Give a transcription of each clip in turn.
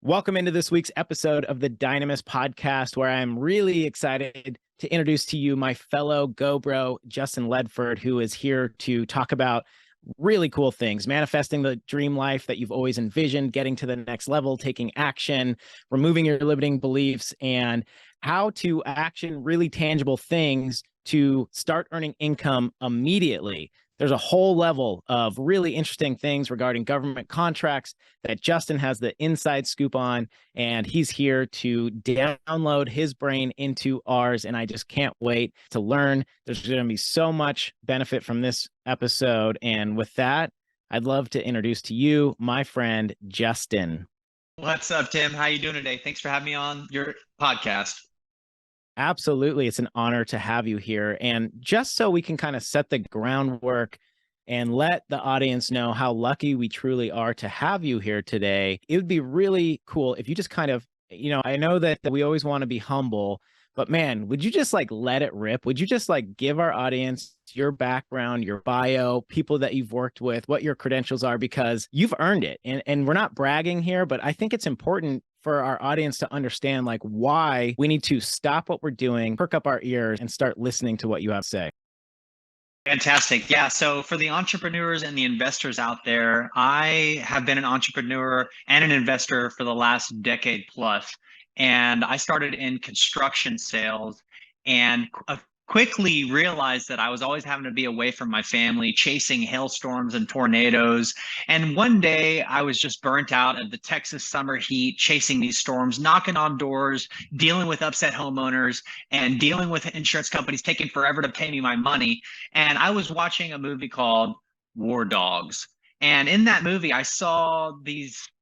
Welcome into this week's episode of the Dynamis podcast, where I'm really excited to introduce to you my fellow GoBro, Justin Ledford, who is here to talk about really cool things, manifesting the dream life that you've always envisioned, getting to the next level, taking action, removing your limiting beliefs, and how to action really tangible things to start earning income immediately. There's a whole level of really interesting things regarding government contracts that Justin has the inside scoop on, and he's here to download his brain into ours. And I just can't wait to learn. There's going to be so much benefit from this episode. And with that, I'd love to introduce to you my friend, Justin. What's up, Tim? How you doing today? Thanks for having me on your podcast. Absolutely. It's an honor to have you here. And just so we can kind of set the groundwork and let the audience know how lucky we truly are to have you here today, it would be really cool if you just kind of, I know that we always want to be humble, but man, would you just let it rip? Would you just give our audience your background, your bio, people that you've worked with, what your credentials are, because you've earned it. And we're not bragging here, but I think it's important for our audience to understand why we need to stop what we're doing, perk up our ears, and start listening to what you have to say. Fantastic. Yeah. So for the entrepreneurs and the investors out there, I have been an entrepreneur and an investor for the last decade plus. And I started in construction sales and quickly realized that I was always having to be away from my family, chasing hailstorms and tornadoes. And one day I was just burnt out of the Texas summer heat, chasing these storms, knocking on doors, dealing with upset homeowners, and dealing with insurance companies taking forever to pay me my money. And I was watching a movie called War Dogs. And in that movie, I saw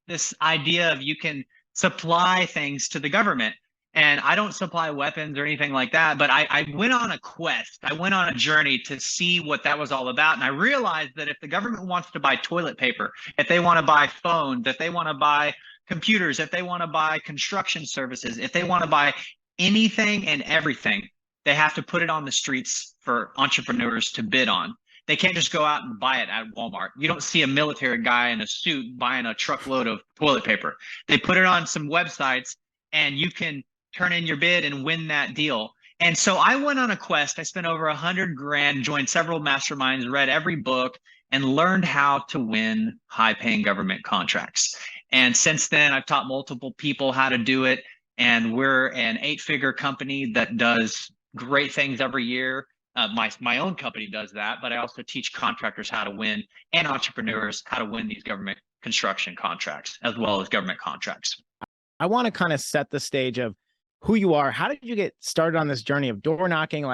this idea of you can supply things to the government. And I don't supply weapons or anything like that, but I went on a quest. I went on a journey to see what that was all about. And I realized that if the government wants to buy toilet paper, if they want to buy phones, if they want to buy computers, if they want to buy construction services, if they want to buy anything and everything, they have to put it on the streets for entrepreneurs to bid on. They can't just go out and buy it at Walmart. You don't see a military guy in a suit buying a truckload of toilet paper. They put it on some websites and you can turn in your bid and win that deal. And so I went on a quest. I spent over 100 grand, joined several masterminds, read every book, and learned how to win high-paying government contracts. And since then, I've taught multiple people how to do it. And we're an 8-figure company that does great things every year. My own company does that, but I also teach contractors how to win and entrepreneurs how to win these government construction contracts as well as government contracts. I want to kind of set the stage of who you are. How did you get started on this journey of door knocking?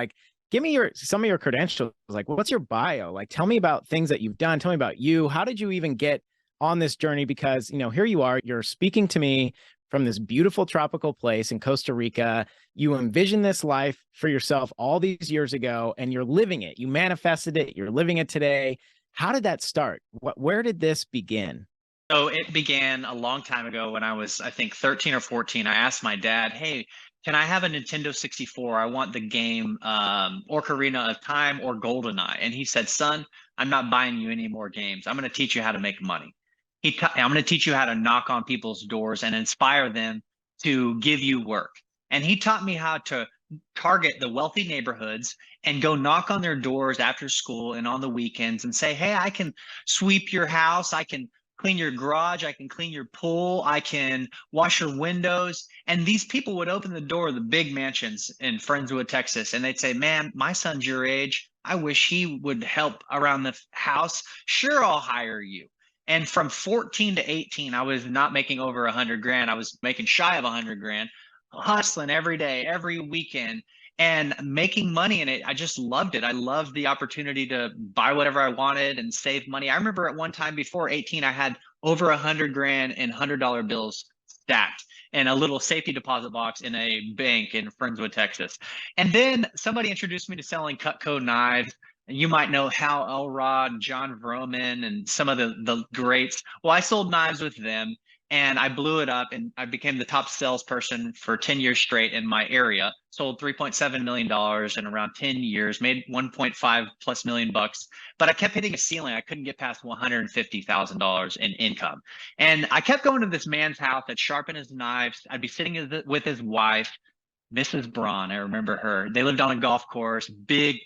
Give me some of your credentials. What's your bio? Tell me about things that you've done. Tell me about you. How did you even get on this journey? Because, here you are, you're speaking to me from this beautiful tropical place in Costa Rica. You envisioned this life for yourself all these years ago, and you're living it. You manifested it. You're living it today. How did that start? Where did this begin? So it began a long time ago when I was, I think, 13 or 14. I asked my dad, hey, can I have a Nintendo 64? I want the game Ocarina of Time or GoldenEye. And he said, son, I'm not buying you any more games. I'm going to teach you how to make money. I'm going to teach you how to knock on people's doors and inspire them to give you work. And he taught me how to target the wealthy neighborhoods and go knock on their doors after school and on the weekends and say, hey, I can sweep your house. I can clean your garage. I can clean your pool. I can wash your windows. And these people would open the door of the big mansions in Friendswood, Texas. And they'd say, man, my son's your age. I wish he would help around the house. Sure, I'll hire you. And from 14 to 18, I was not making over 100 grand. I was making shy of 100 grand, hustling every day, every weekend, and making money in it. I just loved it. I loved the opportunity to buy whatever I wanted and save money. I remember at one time before 18, I had over 100 grand in $100 bills stacked in a little safety deposit box in a bank in Friendswood, Texas. And then somebody introduced me to selling Cutco knives. You might know Hal Elrod, John Vroman, and some of the greats. Well, I sold knives with them. And I blew it up and I became the top salesperson for 10 years straight in my area. Sold $3.7 million in around 10 years, made 1.5 plus million bucks. But I kept hitting a ceiling. I couldn't get past $150,000 in income. And I kept going to this man's house that sharpened his knives. I'd be sitting with his wife, Mrs. Braun. I remember her. They lived on a golf course, big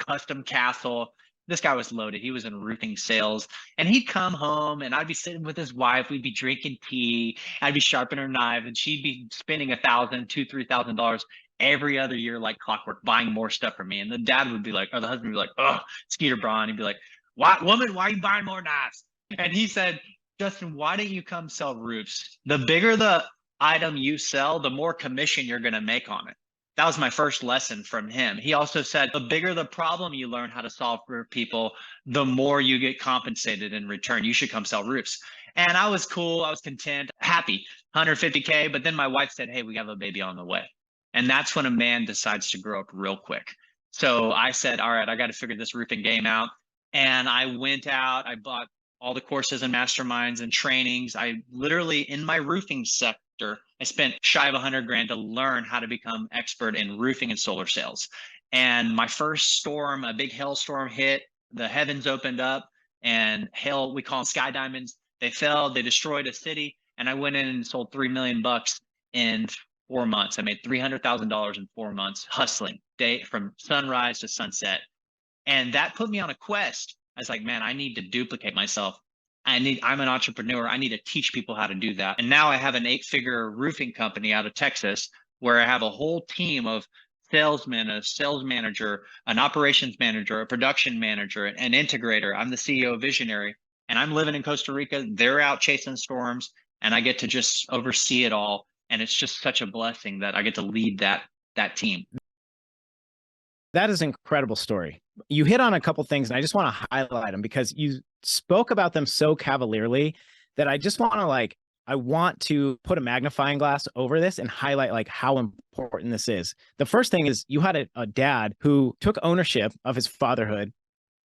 custom castle. This guy was loaded. He was in roofing sales. And he'd come home and I'd be sitting with his wife. We'd be drinking tea. I'd be sharpening her knife and she'd be spending $1,000, $2,000, $3,000 every other year like clockwork, buying more stuff from me. And the dad would be like, or the husband would be like, oh, Skeeter Braun. He'd be like, why, woman, why are you buying more knives? And he said, Justin, why don't you come sell roofs? The bigger the item you sell, the more commission you're going to make on it. That was my first lesson from him. He also said, the bigger the problem you learn how to solve for people, the more you get compensated in return. You should come sell roofs. And I was cool. I was content, happy, 150K. But then my wife said, hey, we have a baby on the way. And that's when a man decides to grow up real quick. So I said, all right, I got to figure this roofing game out. And I went out, I bought all the courses and masterminds and trainings. I literally, in my roofing sector, I spent shy of 100 grand to learn how to become expert in roofing and solar sales. And my first storm, a big hailstorm hit, the heavens opened up and hail, we call them sky diamonds. They fell, they destroyed a city. And I went in and sold 3 million bucks in 4 months. I made $300,000 in 4 months, hustling day from sunrise to sunset. And that put me on a quest. I was like, man, I need to duplicate myself. I'm an entrepreneur. I need to teach people how to do that. And now I have an 8-figure roofing company out of Texas where I have a whole team of salesmen, a sales manager, an operations manager, a production manager, an integrator. I'm the CEO visionary, and I'm living in Costa Rica. They're out chasing storms, and I get to just oversee it all. And it's just such a blessing that I get to lead that team. That is an incredible story. You hit on a couple things, and I just want to highlight them because you spoke about them so cavalierly that I just want to I want to put a magnifying glass over this and highlight how important this is. The first thing is you had a dad who took ownership of his fatherhood,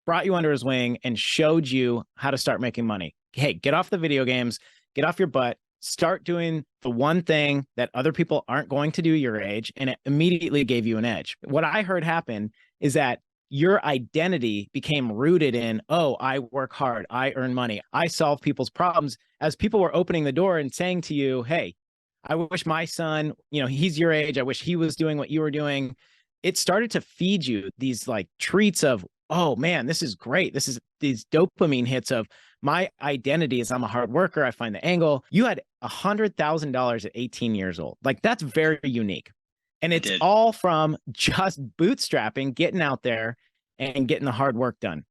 brought you under his wing, and showed you how to start making money. Hey, get off the video games, get off your butt, start doing the one thing that other people aren't going to do your age, and it immediately gave you an edge. What I heard happen is that your identity became rooted in, oh, I work hard, I earn money, I solve people's problems, as people were opening the door and saying to you, hey, I wish my son, he's your age, I wish he was doing what you were doing. It started to feed you these treats of, oh man, this is great. This is these dopamine hits of my identity is I'm a hard worker. I find the angle. You had $100,000 at 18 years old. That's very unique. And it's all from just bootstrapping, getting out there and getting the hard work done.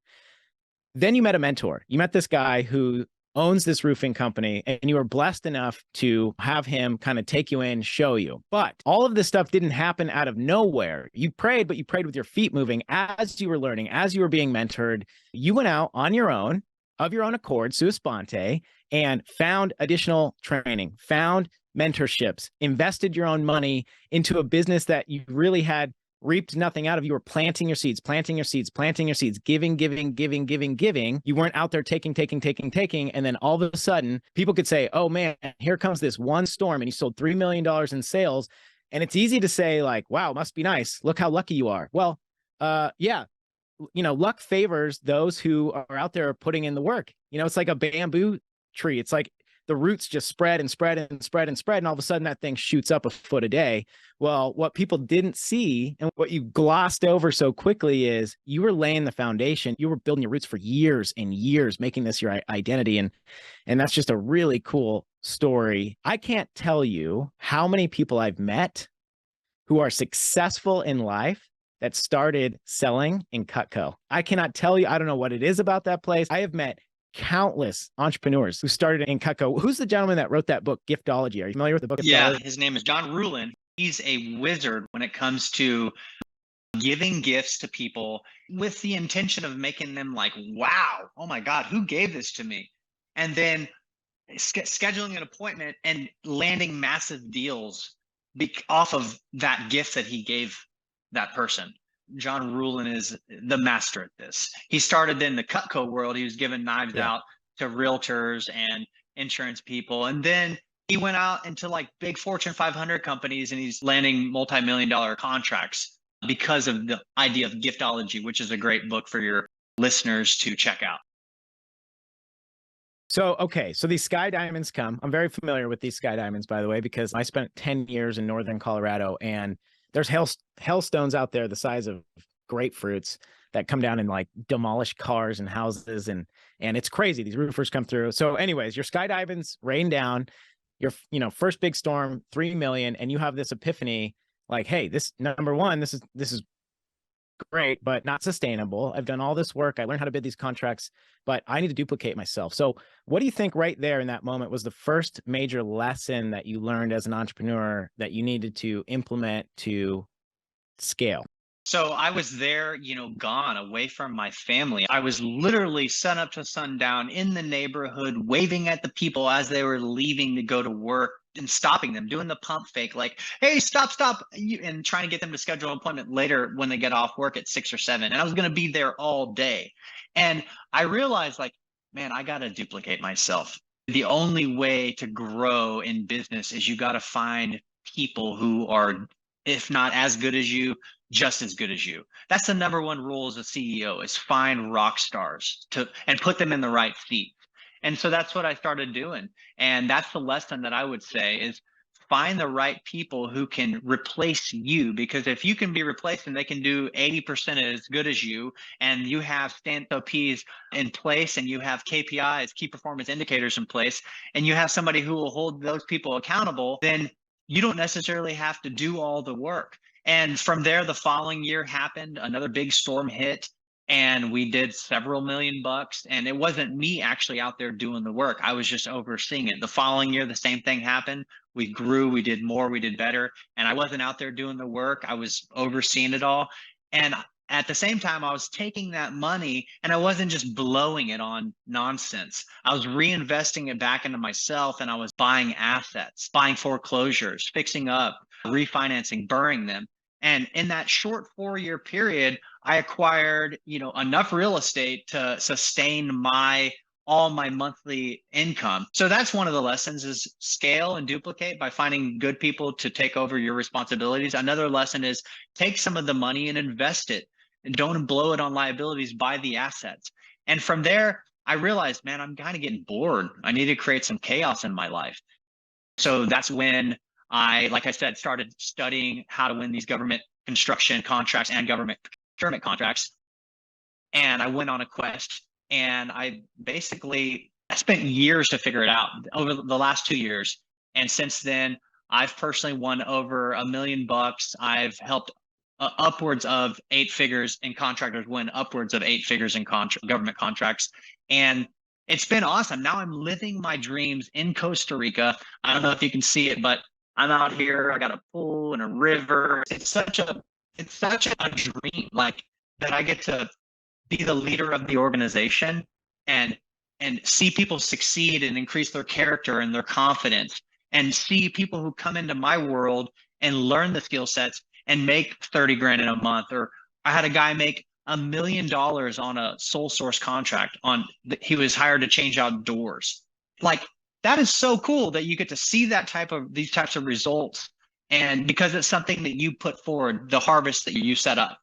Then you met a mentor. You met this guy who owns this roofing company, and you were blessed enough to have him kind of take you in, show you. But all of this stuff didn't happen out of nowhere. You prayed, but you prayed with your feet moving as you were learning, as you were being mentored. You went out on your own, of your own accord, sua sponte, and found additional training, found mentorships, invested your own money into a business that you really had reaped nothing out of. You were planting your seeds, giving. You weren't out there taking. And then all of a sudden people could say, oh man, here comes this one storm, and you sold $3 million in sales. And it's easy to say wow, must be nice. Look how lucky you are. Well, yeah, luck favors those who are out there putting in the work. It's like a bamboo tree. It's like the roots just spread and spread and spread and spread. And all of a sudden that thing shoots up a foot a day. Well, what people didn't see and what you glossed over so quickly is you were laying the foundation. You were building your roots for years and years, making this your identity. And that's just a really cool story. I can't tell you how many people I've met who are successful in life that started selling in Cutco. I cannot tell you. I don't know what it is about that place. I have met countless entrepreneurs who started in Cutco. Who's the gentleman that wrote that book, Giftology? Are you familiar with the book? Yeah, his name is John Ruhlin. He's a wizard when it comes to giving gifts to people with the intention of making them wow, oh my God, who gave this to me? And then scheduling an appointment and landing massive deals off of that gift that he gave that person. John Ruhlin is the master at this. He started in the Cutco world. He was giving knives out to realtors and insurance people. And then He went out into like big Fortune 500 companies and he's landing multi-million dollar contracts because of the idea of giftology, which is a great book for your listeners to check out. So, okay. So these sky diamonds come. I'm very familiar with these sky diamonds, by the way, because I spent 10 years in northern Colorado and there's hailstones out there the size of grapefruits that come down and like demolish cars and houses and it's crazy. These roofers come through. So anyways, your sky diamonds rain down, your first big storm, 3 million, and you have this epiphany like, hey, this number one, this is great, but not sustainable. I've done all this work. I learned how to bid these contracts, but I need to duplicate myself. So what do you think right there in that moment was the first major lesson that you learned as an entrepreneur that you needed to implement to scale? So I was there, gone away from my family. I was literally sun up to sundown in the neighborhood, waving at the people as they were leaving to go to work and stopping them, doing the pump fake, like, hey, stop, and trying to get them to schedule an appointment later when they get off work at 6 or 7. And I was going to be there all day. And I realized, like, man, I got to duplicate myself. The only way to grow in business is you got to find people who are, if not as good as you, just as good as you. That's the number one rule as a CEO, is find rock stars and put them in the right seat. And so that's what I started doing. And that's the lesson that I would say is find the right people who can replace you, because if you can be replaced and they can do 80% as good as you, and you have SOPs in place and you have KPIs, key performance indicators in place, and you have somebody who will hold those people accountable, then you don't necessarily have to do all the work. And from there, the following year happened, another big storm hit, and we did several $1,000,000. And it wasn't me actually out there doing the work. I was just overseeing it. The following year, the same thing happened. We grew, we did more, we did better. And I wasn't out there doing the work. I was overseeing it all. And at the same time, I was taking that money and I wasn't just blowing it on nonsense. I was reinvesting it back into myself, and I was buying assets, buying foreclosures, fixing up, refinancing, burning them. And in that short 4-year period, I acquired, enough real estate to sustain all my monthly income. So that's one of the lessons, is scale and duplicate by finding good people to take over your responsibilities. Another lesson is take some of the money and invest it, and don't blow it on liabilities, buy the assets. And from there, I realized, man, I'm kind of getting bored. I need to create some chaos in my life. So that's when I, like I said, started studying how to win these government construction contracts and government procurement contracts. And I went on a quest, and I spent years to figure it out over the last 2 years. And since then, I've personally won over $1,000,000. I've helped upwards of 8 figures in contractors win upwards of 8 figures in government contracts. And it's been awesome. Now I'm living my dreams in Costa Rica. I don't know if you can see it, but I'm out here. I got a pool and a river. It's such a dream, like, that I get to be the leader of the organization and see people succeed and increase their character and their confidence, and see people who come into my world and learn the skill sets and make 30 grand in a month. Or I had a guy make $1,000,000 on a sole source contract he was hired to change out doors. Like, that is so cool that you get to see these types of results. And because it's something that you put forward, the harvest that you set up.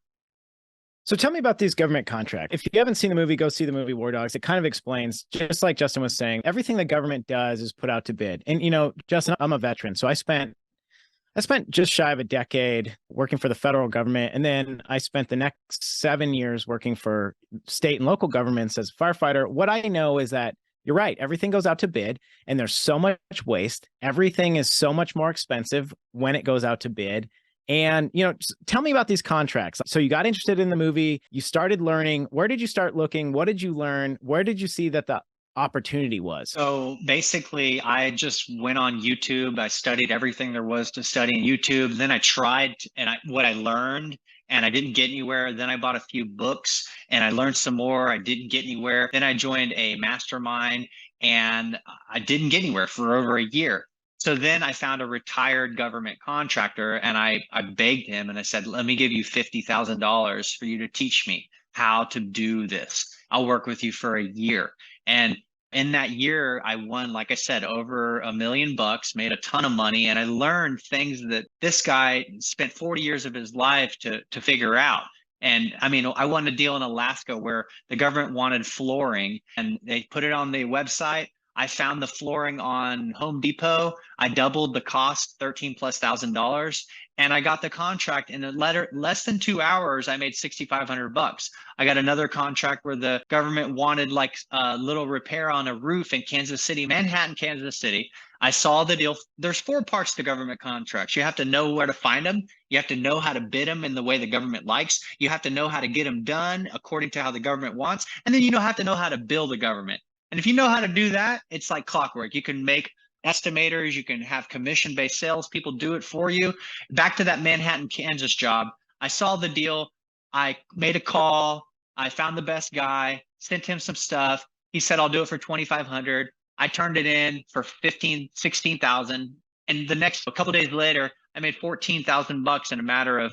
So tell me about these government contracts. If you haven't seen the movie, go see the movie War Dogs. It kind of explains, just like Justin was saying, everything the government does is put out to bid. And, Justin, I'm a veteran. So I spent just shy of a decade working for the federal government. And then I spent the next 7 years working for state and local governments as a firefighter. What I know is that you're right. Everything goes out to bid and there's so much waste. Everything is so much more expensive when it goes out to bid. And, tell me about these contracts. So you got interested in the movie, you started learning. Where did you start looking? What did you learn? Where did you see that the opportunity was? So basically, I just went on YouTube. I studied everything there was to study on YouTube. Then I tried, what I learned, and I didn't get anywhere. Then I bought a few books and I learned some more. I didn't get anywhere. Then I joined a mastermind and I didn't get anywhere for over a year. So then I found a retired government contractor, and I begged him and I said, let me give you $50,000 for you to teach me how to do this. I'll work with you for a year. And In that year, I won, like I said, over $1 million, made a ton of money, and I learned things that this guy spent 40 years of his life to figure out. And I mean, I won a deal in Alaska where the government wanted flooring and they put it on the website. I found the flooring on Home Depot. I doubled the cost, 13 plus $1,000, and I got the contract in less than 2 hours. I made $6,500. I got another contract where the government wanted like a little repair on a roof in Kansas City, Manhattan, Kansas City. I saw the deal. There's 4 parts to government contracts. You have to know where to find them. You have to know how to bid them in the way the government likes. You have to know how to get them done according to how the government wants. And then you have to know how to bill the government. And if you know how to do that, it's like clockwork. You can make estimators, you can have commission-based salespeople do it for you. Back to that Manhattan, Kansas job, I saw the deal. I made a call. I found the best guy, sent him some stuff. He said, I'll do it for 2,500. I turned it in for 15, 16,000. And a couple of days later, I made $14,000 in a matter of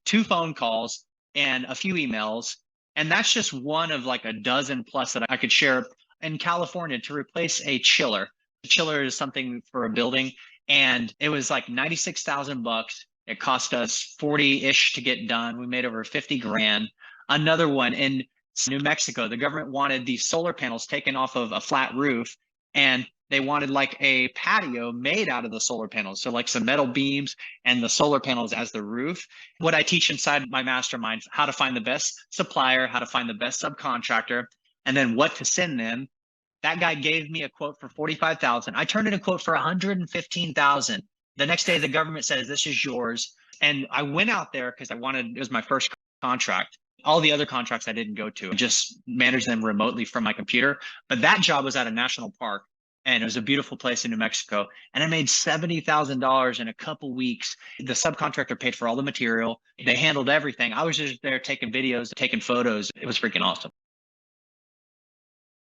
2 phone calls and a few emails. And that's just one of like a dozen plus that I could share. In California, to replace a chiller. A chiller is something for a building, and it was like $96,000. It cost us 40-ish to get done. We made over 50 grand. Another one in New Mexico, the government wanted these solar panels taken off of a flat roof, and they wanted like a patio made out of the solar panels. So like some metal beams and the solar panels as the roof. What I teach inside my mastermind, how to find the best supplier, how to find the best subcontractor, and then what to send them. That guy gave me a quote for 45,000. I turned in a quote for 115,000. The next day, the government says, this is yours. And I went out there because it was my first contract. All the other contracts I didn't go to, I just managed them remotely from my computer. But that job was at a national park, and it was a beautiful place in New Mexico. And I made $70,000 in a couple weeks. The subcontractor paid for all the material. They handled everything. I was just there taking videos, taking photos. It was freaking awesome.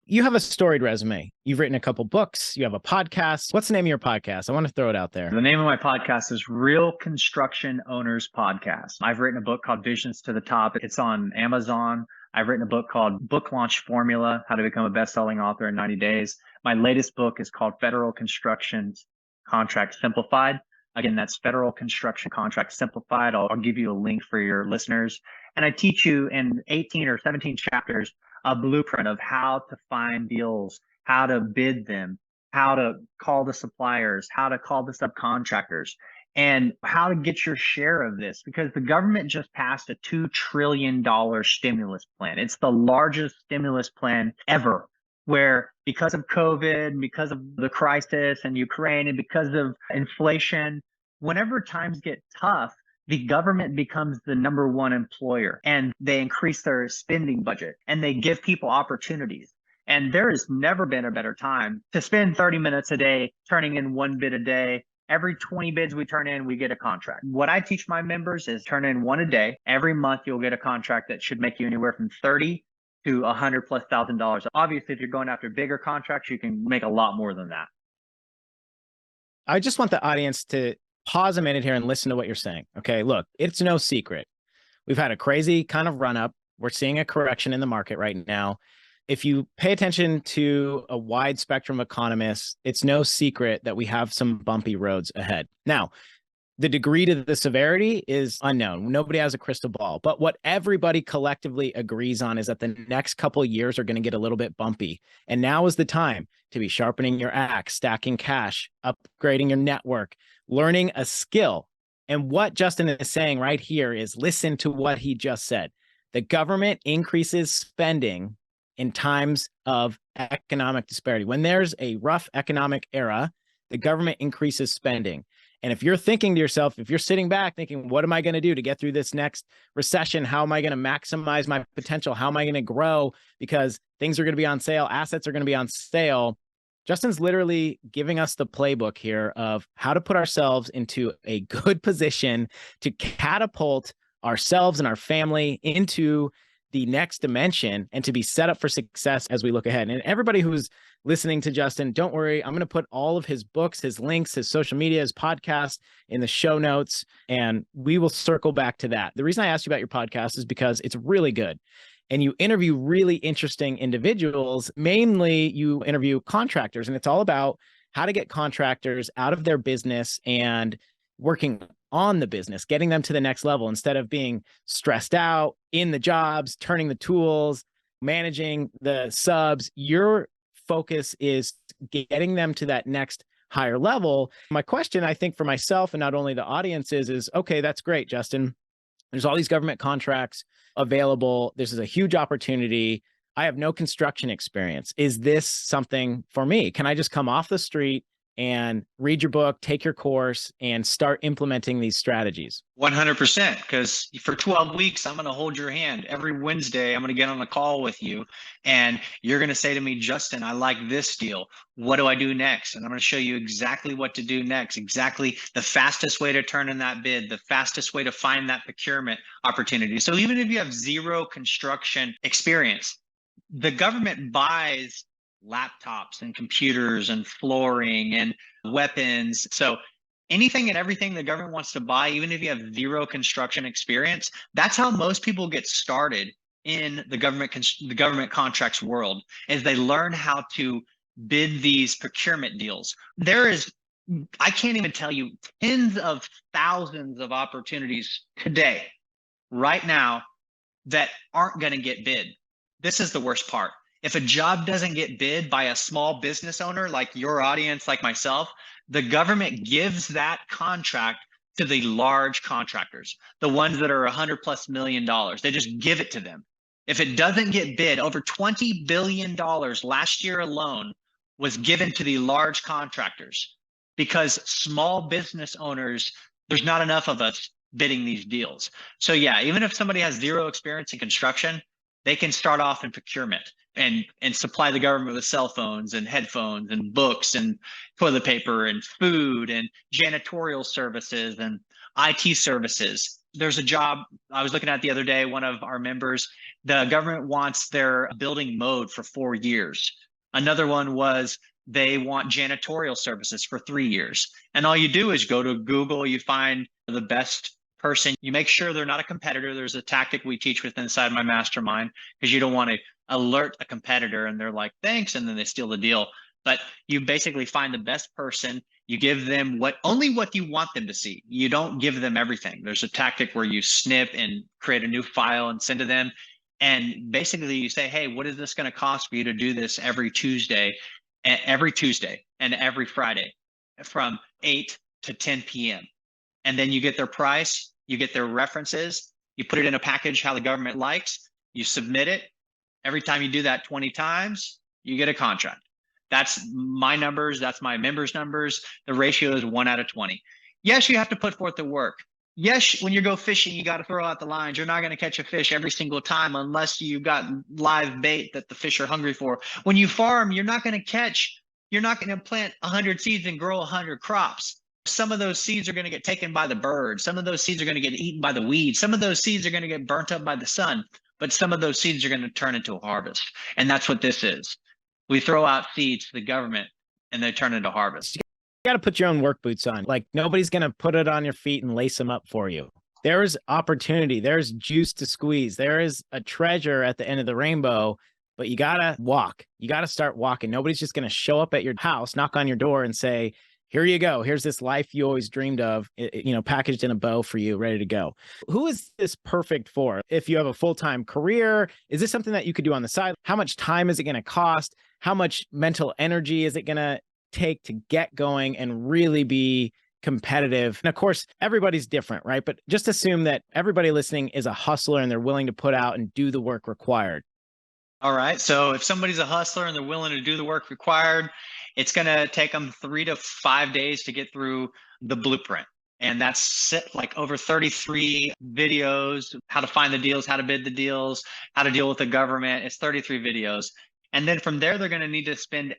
You have a storied resume. You've written a couple books. You have a podcast. What's the name of your podcast? I want to throw it out there. The name of my podcast is Real Construction Owners Podcast. I've written a book called Visions to the Top. It's on Amazon. I've written a book called Book Launch Formula, How to Become a Best-Selling Author in 90 Days. My latest book is called Federal Construction Contract Simplified. Again, that's Federal Construction Contract Simplified. I'll give you a link for your listeners. And I teach you in 18 or 17 chapters a blueprint of how to find deals, how to bid them, how to call the suppliers, how to call the subcontractors, and how to get your share of this, because the government just passed a $2 trillion stimulus plan. It's the largest stimulus plan ever, where because of COVID, because of the crisis in Ukraine, and because of inflation, whenever times get tough, the government becomes the number one employer, and they increase their spending budget and they give people opportunities. And there has never been a better time to spend 30 minutes a day turning in 1 bid a day. Every 20 bids we turn in, we get a contract. What I teach my members is turn in 1 a day. Every month, you'll get a contract that should make you anywhere from $30,000 to $100,000+. Obviously, if you're going after bigger contracts, you can make a lot more than that. I just want the audience to pause a minute here and listen to what you're saying. Okay, look, it's no secret. We've had a crazy kind of run up. We're seeing a correction in the market right now. If you pay attention to a wide spectrum of economists, it's no secret that we have some bumpy roads ahead. Now, the degree to the severity is unknown. Nobody has a crystal ball. But what everybody collectively agrees on is that the next couple of years are going to get a little bit bumpy. And now is the time to be sharpening your axe, stacking cash, upgrading your network, learning a skill. And what Justin is saying right here is listen to what he just said. The government increases spending in times of economic disparity. When there's a rough economic era, the government increases spending. And if you're thinking to yourself, if you're sitting back thinking, what am I going to do to get through this next recession? How am I going to maximize my potential? How am I going to grow? Because things are going to be on sale. Assets are going to be on sale. Justin's literally giving us the playbook here of how to put ourselves into a good position to catapult ourselves and our family into the next dimension and to be set up for success as we look ahead. And everybody who's listening to Justin, don't worry. I'm going to put all of his books, his links, his social media, his podcast in the show notes, and we will circle back to that. The reason I asked you about your podcast is because it's really good. and you interview really interesting individuals. Mainly, you interview contractors, and it's all about how to get contractors out of their business and working on the business, getting them to the next level instead of being stressed out in the jobs, turning the tools, managing the subs. Your focus is getting them to that next higher level. My question, I think, for myself and not only the audience is, okay, that's great, Justin. There's all these government contracts available. This is a huge opportunity. I have no construction experience. Is this something for me? Can I just come off the street and read your book, take your course, and start implementing these strategies? 100%. Because for 12 weeks, I'm going to hold your hand. Every Wednesday, I'm going to get on a call with you. And you're going to say to me, Justin, I like this deal. What do I do next? And I'm going to show you exactly what to do next, exactly the fastest way to turn in that bid, the fastest way to find that procurement opportunity. So even if you have zero construction experience, the government buys laptops and computers and flooring and weapons. So anything and everything the government wants to buy, even if you have zero construction experience, that's how most people get started in the government contracts world, is they learn how to bid these procurement deals. I can't even tell you, tens of thousands of opportunities today, right now, that aren't going to get bid. This is the worst part. If a job doesn't get bid by a small business owner like your audience, like myself, the government gives that contract to the large contractors, the ones that are $100+ million. They just give it to them. If it doesn't get bid, over $20 billion last year alone was given to the large contractors, because small business owners, there's not enough of us bidding these deals. So yeah, even if somebody has zero experience in construction, they can start off in procurement and supply the government with cell phones and headphones and books and toilet paper and food and janitorial services and IT services. There's a job I was looking at the other day, one of our members, the government wants their building mowed for 4 years. Another one was they want janitorial services for 3 years. And all you do is go to Google, you find the best person, you make sure they're not a competitor. There's a tactic we teach with inside my mastermind, because you don't want to alert a competitor and they're like, thanks, and then they steal the deal. But you basically find the best person, you give them only what you want them to see. You don't give them everything. There's a tactic where you snip and create a new file and send to them. And basically you say, hey, what is this going to cost for you to do this every Tuesday and every Friday from 8 to 10 p.m. And then you get their price, you get their references, you put it in a package how the government likes, you submit it. Every time you do that 20 times, you get a contract. That's my numbers. That's my members' numbers. The ratio is 1 out of 20. Yes, you have to put forth the work. Yes, when you go fishing, you got to throw out the lines. You're not going to catch a fish every single time unless you've got live bait that the fish are hungry for. When you farm, you're not going to plant 100 seeds and grow 100 crops. Some of those seeds are going to get taken by the birds. Some of those seeds are going to get eaten by the weeds. Some of those seeds are going to get burnt up by the sun. But some of those seeds are going to turn into a harvest. And that's what this is. We throw out seeds to the government and they turn into harvest. You got to put your own work boots on. Like, nobody's going to put it on your feet and lace them up for you. There is opportunity. There's juice to squeeze. There is a treasure at the end of the rainbow, but you got to walk. You got to start walking. Nobody's just going to show up at your house, knock on your door and say, here you go. Here's this life you always dreamed of, packaged in a bow for you, ready to go. Who is this perfect for? If you have a full-time career, is this something that you could do on the side? How much time is it going to cost? How much mental energy is it going to take to get going and really be competitive? And of course, everybody's different, right? But just assume that everybody listening is a hustler and they're willing to put out and do the work required. All right. So if somebody's a hustler and they're willing to do the work required, it's going to take them 3 to 5 days to get through the blueprint. And that's like over 33 videos, how to find the deals, how to bid the deals, how to deal with the government. It's 33 videos. And then from there, they're going to need to spend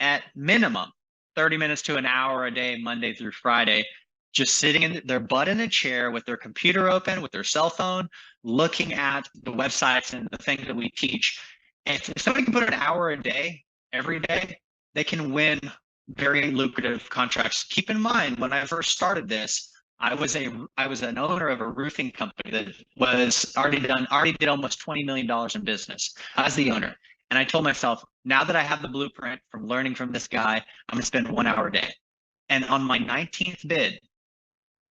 at minimum 30 minutes to an hour a day, Monday through Friday, just sitting in their butt in a chair with their computer open, with their cell phone, looking at the websites and the things that we teach. And if somebody can put an hour a day, every day, they can win very lucrative contracts. Keep in mind, when I first started this, I was an owner of a roofing company that was already did almost $20 million in business as the owner. And I told myself, now that I have the blueprint from learning from this guy, I'm going to spend 1 hour a day. And on my 19th bid,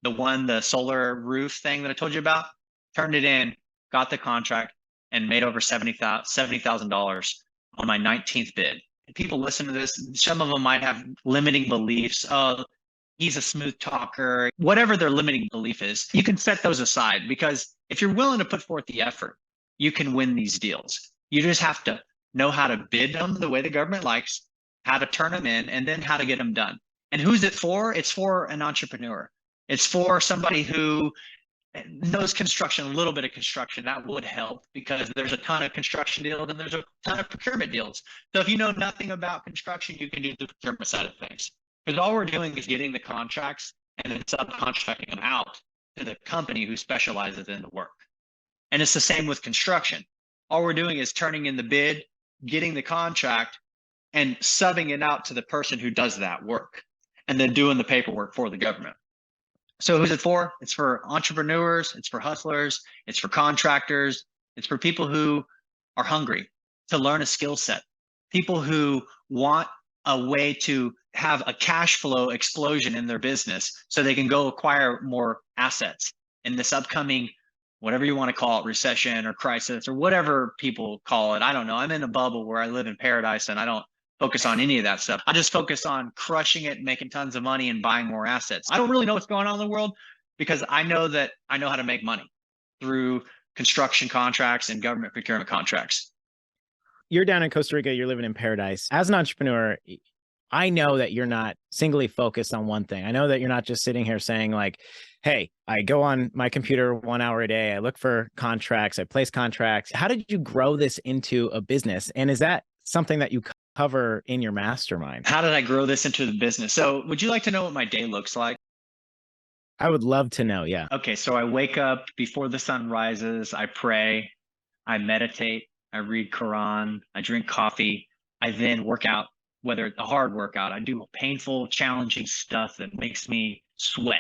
the solar roof thing that I told you about, turned it in, got the contract, and made over $70,000 on my 19th bid. And people listen to this. Some of them might have limiting beliefs. Oh, he's a smooth talker. Whatever their limiting belief is, you can set those aside, because if you're willing to put forth the effort, you can win these deals. You just have to know how to bid them the way the government likes, how to turn them in, and then how to get them done. And who's it for? It's for an entrepreneur. It's for somebody who knows construction, a little bit of construction. That would help, because there's a ton of construction deals and there's a ton of procurement deals. So if you know nothing about construction, you can do the procurement side of things. Because all we're doing is getting the contracts and then subcontracting them out to the company who specializes in the work. And it's the same with construction. All we're doing is turning in the bid, getting the contract, and subbing it out to the person who does that work, and then doing the paperwork for the government. So who's it for? It's for entrepreneurs, it's for hustlers, it's for contractors, it's for people who are hungry to learn a skill set, people who want a way to have a cash flow explosion in their business so they can go acquire more assets in this upcoming, whatever you want to call it, recession or crisis or whatever people call it. I don't know. I'm in a bubble where I live in paradise and I don't focus on any of that stuff. I just focus on crushing it, making tons of money, and buying more assets. I don't really know what's going on in the world, because I know that I know how to make money through construction contracts and government procurement contracts. You're down in Costa Rica, you're living in paradise. As an entrepreneur, I know that you're not singly focused on one thing. I know that you're not just sitting here saying like, hey, I go on my computer 1 hour a day, I look for contracts, I place contracts. How did you grow this into a business? And is that something that you cover in your mastermind? How did I grow this into the business? So would you like to know what my day looks like? I would love to know. Yeah. Okay. So I wake up before the sun rises. I pray, I meditate, I read Quran, I drink coffee. I then work out, whether it's a hard workout, I do painful, challenging stuff that makes me sweat.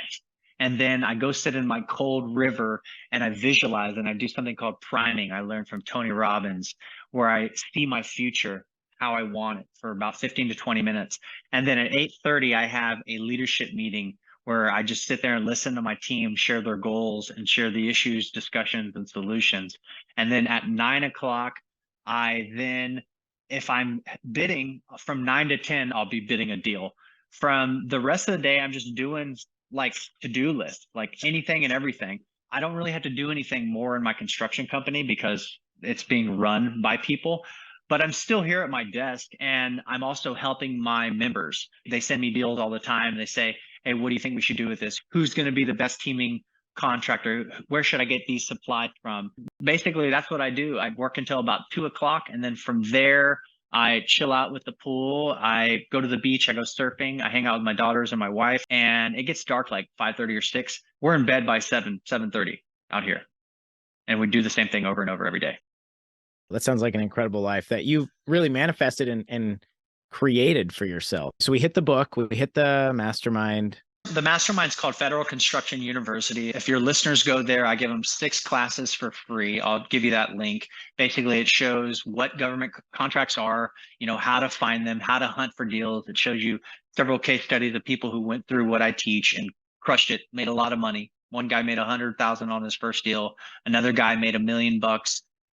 And then I go sit in my cold river and I visualize, and I do something called priming. I learned from Tony Robbins, where I see my future, how I want it, for about 15 to 20 minutes. And then at 8:30, I have a leadership meeting where I just sit there and listen to my team share their goals and share the issues, discussions, and solutions. And then at 9 o'clock, I then, if I'm bidding from 9 to 10, I'll be bidding a deal. From the rest of the day, I'm just doing like to-do list, like anything and everything. I don't really have to do anything more in my construction company because it's being run by people. But I'm still here at my desk, and I'm also helping my members. They send me deals all the time. They say, hey, what do you think we should do with this? Who's going to be the best teaming contractor? Where should I get these supplied from? Basically, that's what I do. I work until about 2 o'clock. And then from there, I chill out with the pool. I go to the beach. I go surfing. I hang out with my daughters and my wife. And it gets dark like 5:30 or 6. We're in bed by 7:30 out here. And we do the same thing over and over every day. That sounds like an incredible life that you've really manifested and created for yourself. So we hit the book, we hit the mastermind. The mastermind's called Federal Construction University. If your listeners go there, I give them 6 classes for free. I'll give you that link. Basically, it shows what government contracts are, how to find them, how to hunt for deals. It shows you several case studies of people who went through what I teach and crushed it, made a lot of money. One guy made $100,000 on his first deal. Another guy made $1 million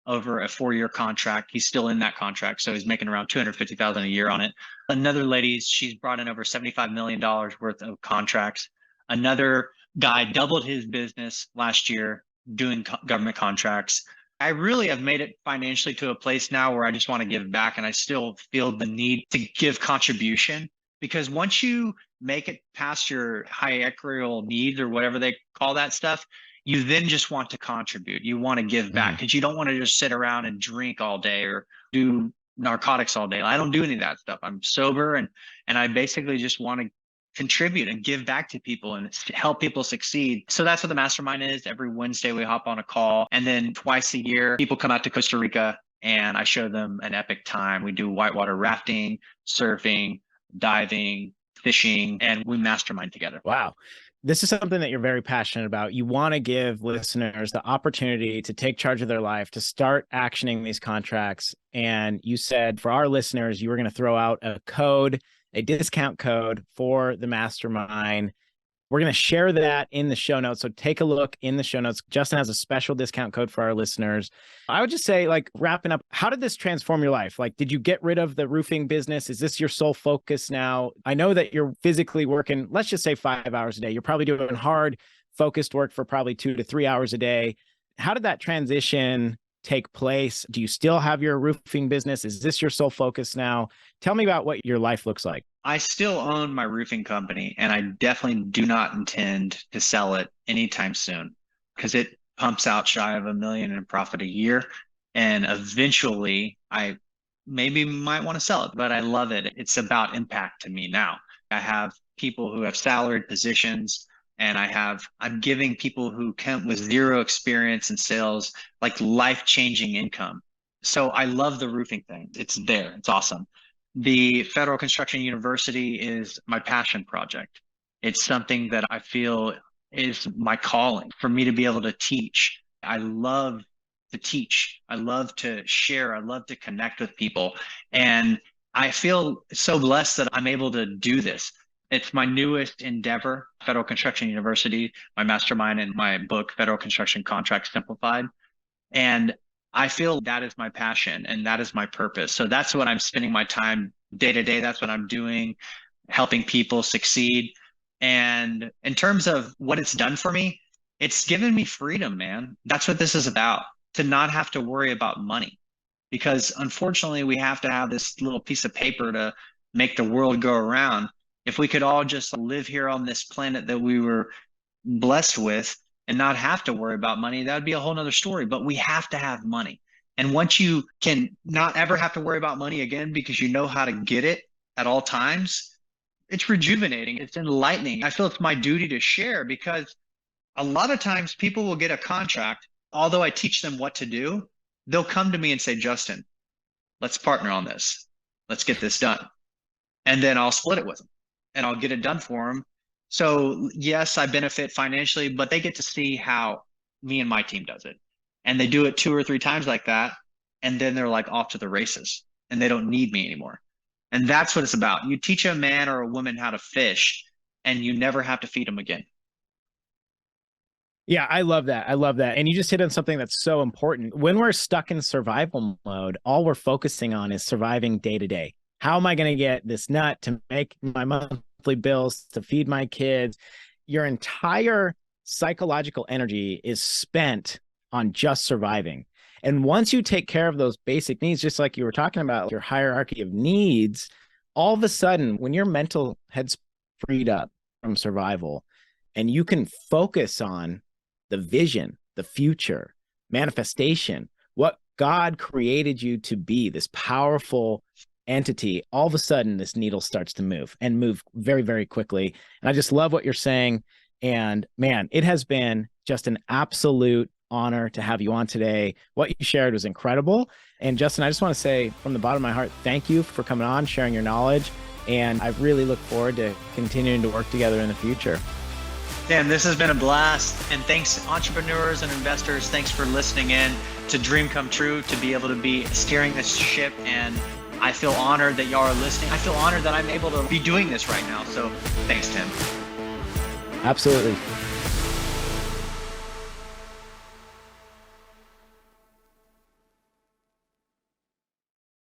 over a 4-year contract. He's still in that contract, so he's making around $250,000 a year on it. Another lady, she's brought in over $75 million worth of contracts. Another guy doubled his business last year doing government contracts. I really have made it financially to a place now where I just want to give back, and I still feel the need to give contribution, because once you make it past your hierarchical needs or whatever they call that stuff, you then just want to contribute. You want to give back, because you don't want to just sit around and drink all day or do narcotics all day. I don't do any of that stuff. I'm sober, and I basically just want to contribute and give back to people and help people succeed. So that's what the mastermind is. Every Wednesday we hop on a call, and then twice a year people come out to Costa Rica and I show them an epic time. We do whitewater rafting, surfing, diving, fishing, and we mastermind together. Wow. This is something that you're very passionate about. You want to give listeners the opportunity to take charge of their life, to start actioning these contracts. And you said for our listeners, you were going to throw out a code, a discount code for the mastermind. We're going to share that in the show notes. So take a look in the show notes. Justin has a special discount code for our listeners. I would just say, like, wrapping up, how did this transform your life? Like, did you get rid of the roofing business? Is this your sole focus now? I know that you're physically working, let's just say 5 hours a day. You're probably doing hard, focused work for probably 2 to 3 hours a day. How did that transition take place? Do you still have your roofing business? Is this your sole focus now? Tell me about what your life looks like. I still own my roofing company, and I definitely do not intend to sell it anytime soon because it pumps out shy of $1 million in profit a year. And eventually I maybe might want to sell it, but I love it. It's about impact to me now. I have people who have salaried positions, and I'm giving people who come with zero experience in sales, like life-changing income. So I love the roofing thing. It's there. It's awesome. The Federal Construction University is my passion project. It's something that I feel is my calling for me to be able to teach. I love to teach. I love to share. I love to connect with people. And I feel so blessed that I'm able to do this. It's my newest endeavor, Federal Construction University, my mastermind, and my book, Federal Construction Contracts Simplified. And I feel that is my passion and that is my purpose. So that's what I'm spending my time day to day. That's what I'm doing, helping people succeed. And in terms of what it's done for me, it's given me freedom, man. That's what this is about, to not have to worry about money. Because unfortunately, we have to have this little piece of paper to make the world go around. If we could all just live here on this planet that we were blessed with and not have to worry about money, that would be a whole nother story. But we have to have money. And once you can not ever have to worry about money again because you know how to get it at all times, it's rejuvenating. It's enlightening. I feel it's my duty to share because a lot of times people will get a contract. Although I teach them what to do, they'll come to me and say, Justin, let's partner on this. Let's get this done. And then I'll split it with them and I'll get it done for them. So yes, I benefit financially, but they get to see how me and my team does it. And they do it 2 or 3 times like that. And then they're like off to the races and they don't need me anymore. And that's what it's about. You teach a man or a woman how to fish and you never have to feed them again. Yeah, I love that. I love that. And you just hit on something that's so important. When we're stuck in survival mode, all we're focusing on is surviving day to day. How am I going to get this nut to make my monthly bills, to feed my kids? Your entire psychological energy is spent on just surviving. And once you take care of those basic needs, just like you were talking about, your hierarchy of needs, all of a sudden, when your mental head's freed up from survival and you can focus on the vision, the future, manifestation, what God created you to be, this powerful entity, all of a sudden this needle starts to move and move very, very quickly. And I just love what you're saying. And man, it has been just an absolute honor to have you on today. What you shared was incredible. And Justin, I just want to say from the bottom of my heart, thank you for coming on, sharing your knowledge. And I really look forward to continuing to work together in the future. Dan, this has been a blast. And thanks, entrepreneurs and investors. Thanks for listening in to Dream Come True, to be able to be steering this ship. And I feel honored that y'all are listening. I feel honored that I'm able to be doing this right now. So thanks, Tim. Absolutely.